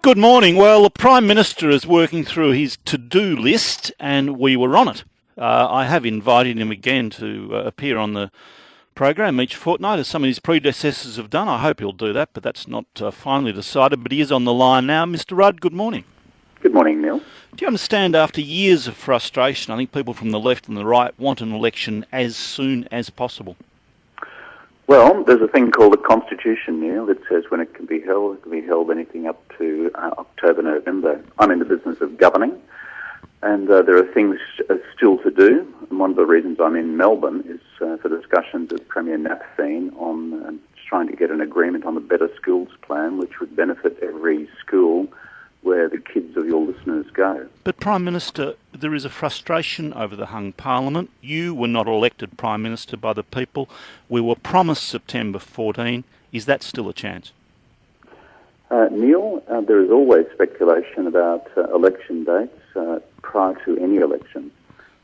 Good morning. Well, the Prime Minister is working through his to-do list and we were on it. I have invited him again to appear on the program each fortnight as some of his predecessors have done. I hope he'll do that, but that's not finally decided. But he is on the line now. Mr Rudd, good morning. Good morning, Neil. Do you understand, after years of frustration, I think people from the left and the right want an election as soon as possible? Well, there's a thing called the Constitution, Neil, that says when it can be held anything up to October, November. I'm in the business of governing, and there are things still to do. And one of the reasons I'm in Melbourne is for discussions with Premier Napthine on trying to get an agreement on the Better Schools plan, which would benefit every school where the kids of your listeners go. But, Prime Minister, there is a frustration over the hung Parliament. You were not elected Prime Minister by the people. We were promised September 14. Is that still a chance? Neil, there is always speculation about election dates prior to any election.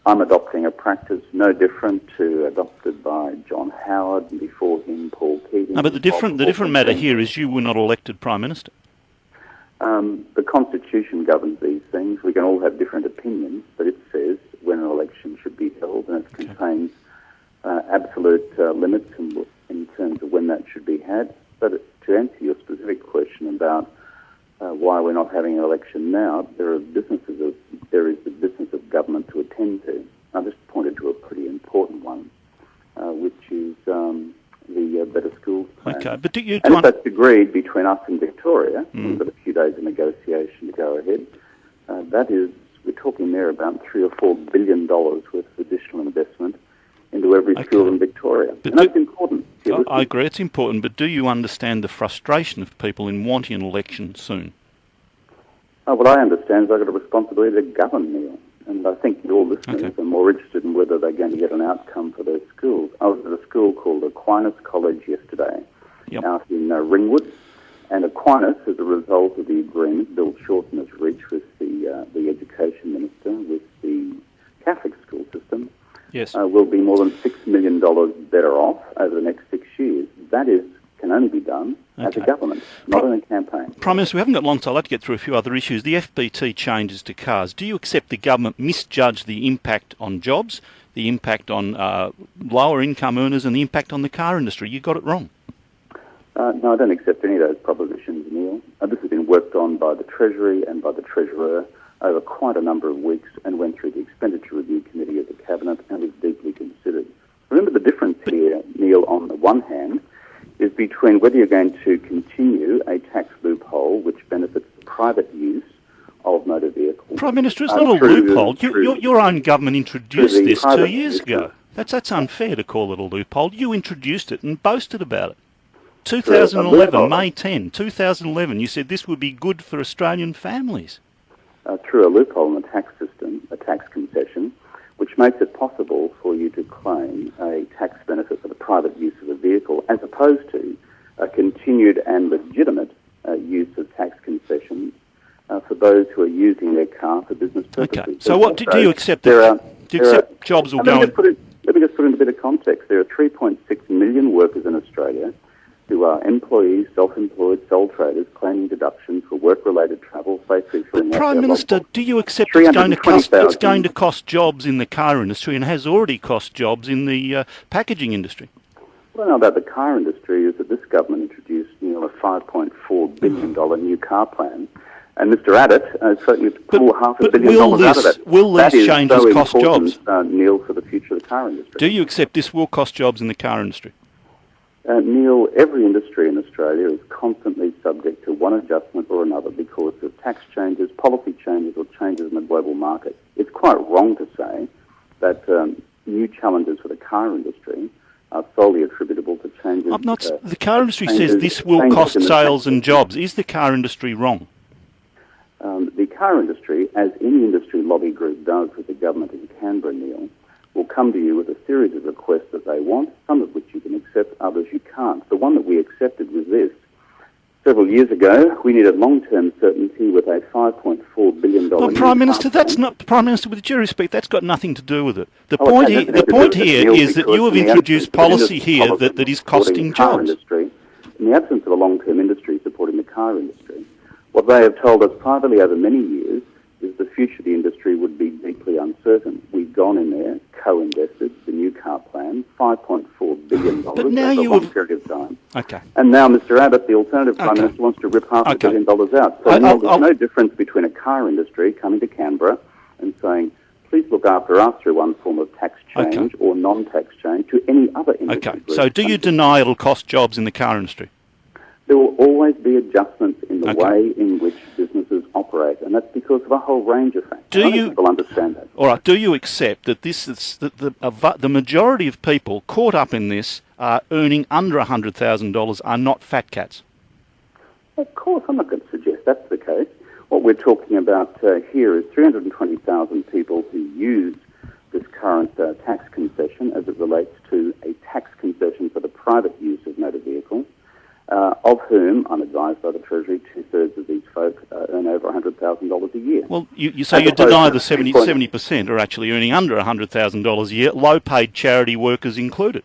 I'm adopting a practice no different to adopted by John Howard and before him Paul Keating. No, but the different matter here is you were not elected Prime Minister. The Constitution governs these things. We can all have different opinions, but it says when an election should be held, and it contains absolute limits in terms of when that should be had. But to answer your specific question about why we're not having an election now, there is the business of government to attend to. I just pointed to a pretty important one, which is the Better Schools plan. Okay, but and if that's agreed between us and Victoria, we've got a few days of negotiation to go ahead, we're talking there about $3 or $4 billion worth of additional investment into every school in Victoria. But and that's important. I agree, it's important, but do you understand the frustration of people in wanting an election soon? What I understand is I've got a responsibility to govern, Neil. And I think your listeners are more interested in whether they're going to get an outcome for their schools. I was at a school called Aquinas College yesterday out in Ringwood. And Aquinas, as a result of the agreement Bill Shorten has reached with the Education Minister, with the Catholic school system, will be more than $6 million better off over the next 6 years. That can only be done as a government, not in a campaign. Prime Minister, we haven't got long, so I'd like to get through a few other issues. The FBT changes to cars. Do you accept the government misjudged the impact on jobs, the impact on lower income earners and the impact on the car industry? You got it wrong. No, I don't accept any of those propositions, Neil. This has been worked on by the Treasury and by the Treasurer over quite a number of weeks and went through the Expenditure Review Committee of the Cabinet and was deeply considered. Remember the difference here, Neil, on the one hand, is between whether you're going to continue a tax loophole which benefits the private use of motor vehicles. Prime Minister, it's not a loophole. Your own government introduced this 2 years ago. That's unfair to call it a loophole. You introduced it and boasted about it. 2011, May 10, 2011, you said this would be good for Australian families. Through a loophole in the tax system, a tax concession, which makes it possible for you to claim a tax benefit for the private use of a vehicle as opposed to a continued and legitimate use of tax concessions for those who are using their car for business purposes. Okay, so what do you accept? Do you accept jobs will go... Let me just put it in a bit of context. There are 3.6 million workers in Australia who are employees, self-employed, sole traders claiming deductions for work-related travel, safely. But Prime Minister, do you accept it's going to cost jobs in the car industry and has already cost jobs in the packaging industry? What I know about the car industry is that this government introduced a $5.4 billion new car plan, and Mr Abbott certainly pulled $500 million out of it. Will these changes cost jobs? Neil, for the future of the car industry. Do you accept this will cost jobs in the car industry? Neil, every industry in Australia is constantly subject to one adjustment or another because of tax changes, policy changes, or changes in the global market. It's quite wrong to say that new challenges for the car industry are solely attributable to changes... The car industry says this will cost sales and jobs. Is the car industry wrong? The car industry, as any industry lobby group does with the government in Canberra, Neil, will come to you with a series of requests that they want, some of which you can accept, others you can't. The one that we accepted was this. Several years ago, we needed long-term certainty with a $5.4 billion... Well, Prime Minister, Prime Minister, with due respect, that's got nothing to do with it. The point here is that you have introduced policy here that is costing jobs. In the absence of a long-term industry supporting the car industry, What they have told us privately over many years is the future of the industry would be deeply uncertain. We've gone in there, co-invested, the new car plan, $5.4 billion over a long period of time. Okay. And now Mr Abbott, the Alternative Prime Minister, wants to rip half $1 billion out. So there's no difference between a car industry coming to Canberra and saying, please look after us through one form of tax change or non-tax change to any other industry. Okay. So do you deny it'll cost jobs in the car industry? There will always be adjustments in the way in which businesses operate, and that's because of a whole range of factors. I think people understand that. All right. Do you accept that this is the majority of people caught up in this earning under $100,000 are not fat cats? Of course, I'm not going to suggest that's the case. What we're talking about here is 320,000 people who use this current tax concession as it relates to a tax concession for the private use of motor vehicles. Of whom, I'm advised by the Treasury, 2/3 of these folk earn over $100,000 a year. Well, you deny the 70% are actually earning under $100,000 a year, low-paid charity workers included.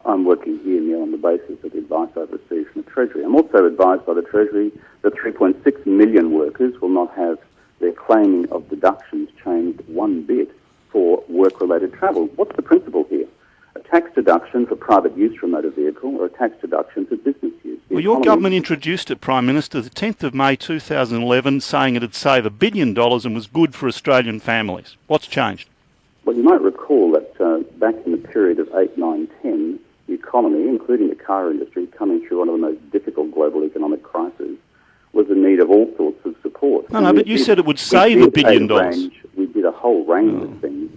I'm working here, Neil, on the basis of the advice I've received from the Treasury. I'm also advised by the Treasury that 3.6 million workers will not have their claiming of deductions changed one bit for work-related travel. What's the principle here? A tax deduction for private use for a motor vehicle or a tax deduction for business use? Well, your government introduced it, Prime Minister, the 10th of May 2011, saying it'd save $1 billion and was good for Australian families. What's changed? Well, you might recall that back in the period of 8, 9, 10, the economy, including the car industry, coming through one of the most difficult global economic crises, was in need of all sorts of support. No, but you said it would save $1 billion. We did a whole range of things.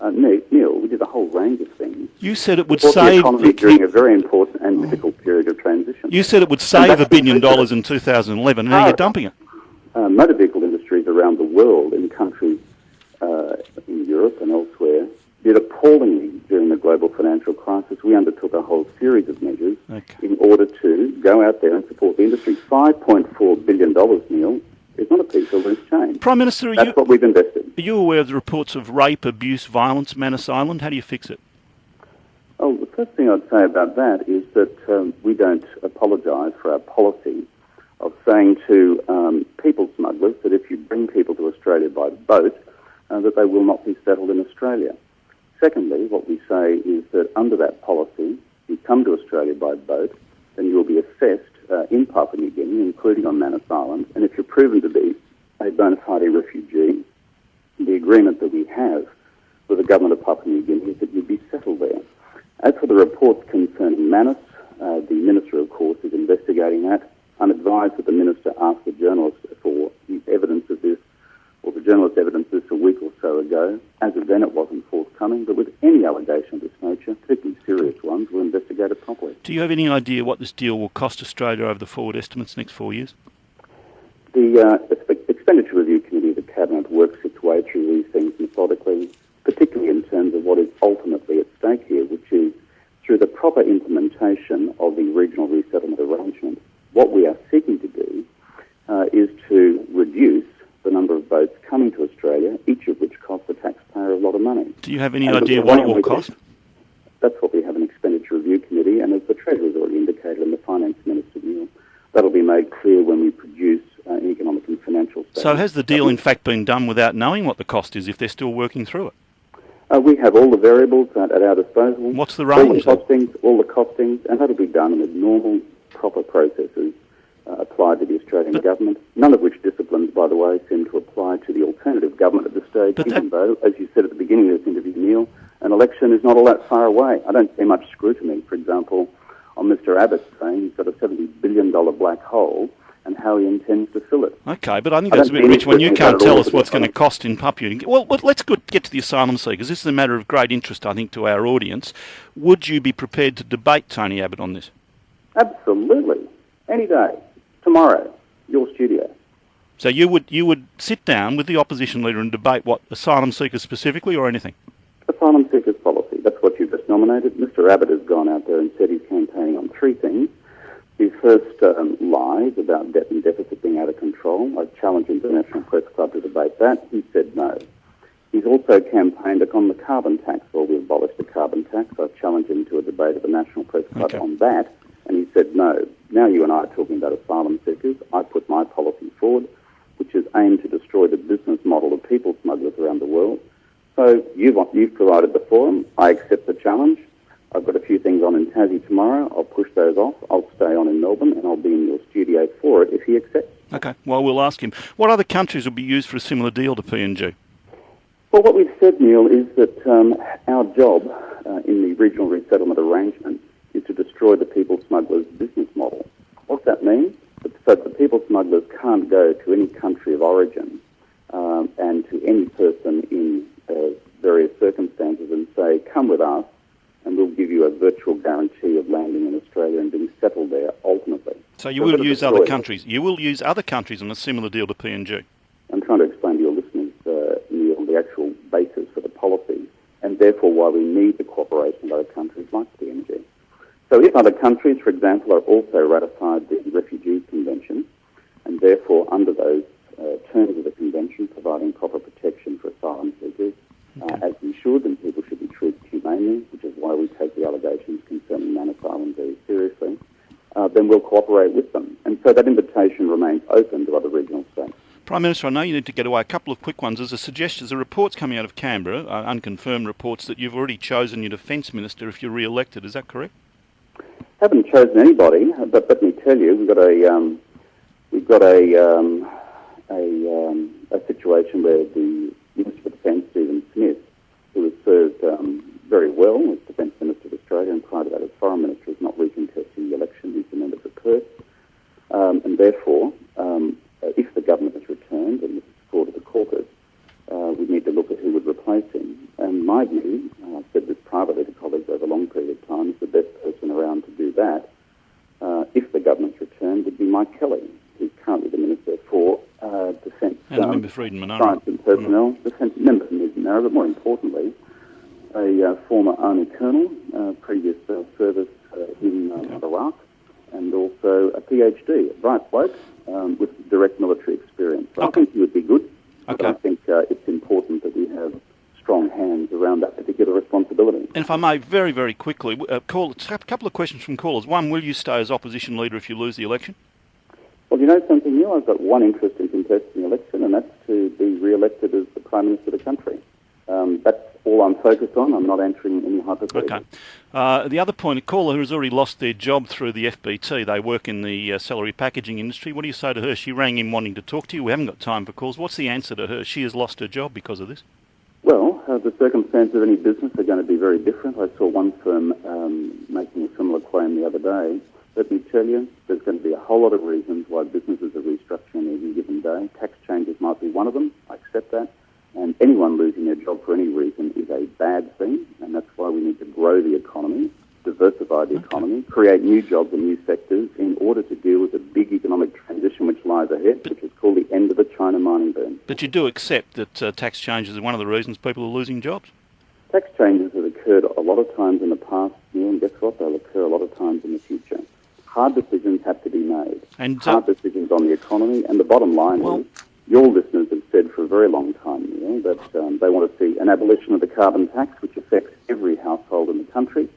Neil, we did a whole range of things. You said it would save... the economy during a very important and difficult period of transition. You said it would save $1 billion in 2011, and now you're dumping it. Motor vehicle industries around the world, in countries in Europe and elsewhere, did appallingly during the global financial crisis. We undertook a whole series of measures in order to go out there and support the industry. $5.4 billion, Neil, is not a piece of loose change. Prime Minister, that's what we've invested. Are you aware of the reports of rape, abuse, violence, Manus Island? How do you fix it? Oh, the first thing I'd say about that is that we don't apologise for our policy of saying to people smugglers that if you bring people to Australia by boat, that they will not be settled in Australia. Secondly, what we say is that under that policy, you come to Australia by boat, then you will be assessed in Papua New Guinea, including on Manus Island, and if you're proven to be a bona fide refugee, the agreement that we have with the government of Papua New Guinea is that you'd be settled there. As for the reports concerning Manus, the Minister, of course, is investigating that. I'm advised that the Minister asked the journalist for the evidence of this, or the journalist evidence this a week or so ago. As of then, it wasn't forthcoming, but with any allegation of this nature, particularly serious ones, we'll investigate it properly. Do you have any idea what this deal will cost Australia over the forward estimates next 4 years? The Expenditure Review Committee of the Cabinet works its way through these things methodically, particularly in terms of what is ultimately at stake here, which is through the proper implementation of the regional resettlement arrangement. What we are seeking to do is to reduce the number of boats coming to Australia, each of which costs the taxpayer a lot of money. Do you have any idea what it will cost? That's what we have an Expenditure Review Committee, and as the Treasurer has already indicated, and the Finance Minister, Neil, that'll be made clear when we produce an economic and financial statement. So has the deal in fact been done without knowing what the cost is if they're still working through it? We have all the variables at our disposal. What's the range? All the costings, and that'll be done with normal, proper processes applied to the Australian government, none of which disciplines, by the way, seem to apply to the alternative government at this stage, even though, as you said at the beginning of this interview, Neil, an election is not all that far away. I don't see much scrutiny, for example, on Mr Abbott saying he's got a $70 billion black hole and how he intends to fill it. Okay, but I think that's a bit rich when you can't tell us what's going to cost in Papua. Well, let's get to the asylum seekers. This is a matter of great interest, I think, to our audience. Would you be prepared to debate Tony Abbott on this? Absolutely. Any day. Tomorrow. Your studio. So you would sit down with the opposition leader and debate what, asylum seekers specifically or anything? Asylum seekers policy. That's what you've just nominated. Mr Abbott has gone out there and said he's campaigning on three things. His first lies about debt and deficit being out of control. I challenged International Press Club to debate that. He said no. He's also campaigned on the carbon tax. Well, we abolished the carbon tax. I challenged him to a debate at the National Press Club on that, and he said no. Now you and I are talking about asylum seekers. I put my policy forward, which is aimed to destroy the business model of people smugglers around the world. So you've provided the forum. I accept the challenge. I've got a few things on in Tassie tomorrow. I'll push those off. I'll stay on in Melbourne, and I'll be in your studio for it if he accepts. Okay, well, we'll ask him. What other countries will be used for a similar deal to PNG? Well, what we've said, Neil, is that our job in the regional resettlement arrangement is to destroy the people smugglers' business model. What's that mean? So the people smugglers can't go to any country of origin and to any person in various circumstances and say, come with us and we'll give you a virtual guarantee of landing in Australia and being settled there ultimately. So you will use other countries. You will use other countries on a similar deal to PNG. I'm trying to explain to your listeners, Neil, the actual basis for the policy and therefore why we need the cooperation of other countries like PNG. So if other countries, for example, are also ratified the Refugees Convention and therefore under those terms of the convention providing proper protection for asylum seekers, as we should, and people should be treated humanely, which is why we take the allegations concerning Manus Island very seriously, then we'll cooperate with them. And so that invitation remains open to other regional states. Prime Minister, I know you need to get away. A couple of quick ones. There's a suggestion, there's reports coming out of Canberra, unconfirmed reports, that you've already chosen your Defence Minister if you're re-elected. Is that correct? Haven't chosen anybody, but let me tell you, we've got a situation where the Minister for Defence, Stephen Smith, who has served very well as Defence Minister of Australia and prior to that as Foreign Minister, is not recontesting the election. He's a member for Perth. And therefore, if the government is returned and this is brought to the caucus, we need to look at who would replace him. And my view, I've said this privately to colleagues over a long period of time, is the best person around to do that, if the government's returned, would be Mike Kelly, who's currently the Minister for Defence. And the member for Eden Monaro. Science and Personnel, Defence member for Eden Monaro, but more importantly, a former Army Colonel, previous service in Iraq, and also a PhD, a bright bloke with direct military experience. So I think he would be good, but I think it's important that we have strong hands around that particular responsibility. And if I may, very, very quickly, a couple of questions from callers. One, will you stay as opposition leader if you lose the election? Well, you know something, Neil? I've got one interest in contesting the election, and that's to be re-elected as the Prime Minister of the country. That's all I'm focused on. I'm not answering any hypotheticals. Okay. The other point, a caller who has already lost their job through the FBT, they work in the celery packaging industry. What do you say to her? She rang in wanting to talk to you. We haven't got time for calls. What's the answer to her? She has lost her job because of this. Well, the circumstances of any business are going to be very different. I saw one firm making a similar claim the other day. Let me tell you, there's going to be a whole lot of reasons why businesses are restructuring every given day. Tax changes might be one of them. I accept that. And anyone losing their job for any reason is a bad thing, and that's why we need to grow the economy, diversify the economy, create new jobs in new sectors in order to deal with the big economic transition which lies ahead, which is called the end of the China mining boom. But you do accept that tax changes are one of the reasons people are losing jobs? Tax changes have occurred a lot of times in the past, and guess what? They'll occur a lot of times in the future. Hard decisions have to be made. And hard decisions on the economy, and the bottom line is, your listeners have said for a very long time, that they want to see an abolition of the carbon tax, which affects every household in the country.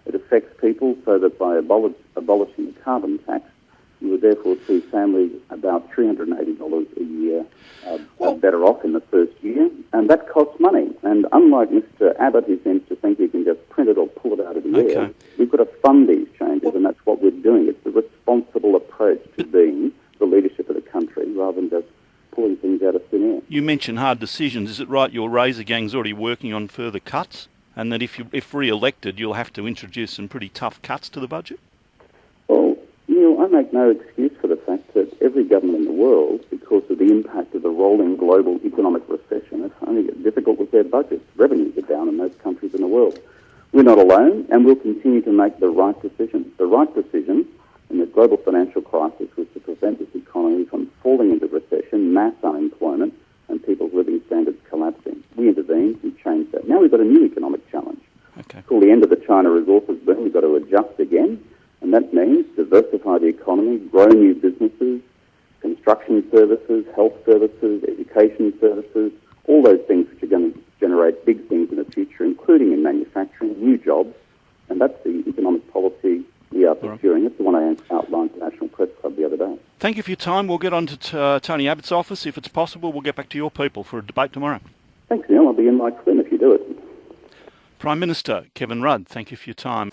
It affects people so that by abolishing the carbon tax, you would therefore see families about $380 a year better off in the first year, and that costs money. And unlike Mr. Abbott, who seems to think he can just print it or pull it out of the air, we've got to fund these changes, and that's what we're doing. It's the responsible approach to being the leadership of the country rather than just pulling things out of thin air. You mentioned hard decisions. Is it right your Razor Gang's already working on further cuts, and that if re-elected, you'll have to introduce some pretty tough cuts to the budget? Well, Neil, I make no excuse for the fact that every government in the world, because of the impact of the rolling global economic recession, is finding it difficult with their budgets. Revenues are down in most countries in the world. We're not alone, and we'll continue to make the right decision. The right decision in the global financial crisis was to prevent this economy from falling into recession, mass unemployment, and people's living standards collapsing. We intervened, we changed that. Now we've got a new economic challenge. Okay. It's called the end of the China resources boom. We've got to adjust again, and that means diversify the economy, grow new businesses, construction services, health services, education services, all those things which are going to generate big things in the future, including in manufacturing, new jobs, and that's the economic policy we are pursuing it, the one I outlined to National Press Club the other day. Thank you for your time. We'll get on to Tony Abbott's office. If it's possible, we'll get back to your people for a debate tomorrow. Thanks, Neil. I'll be in like Flynn if you do it. Prime Minister Kevin Rudd, thank you for your time.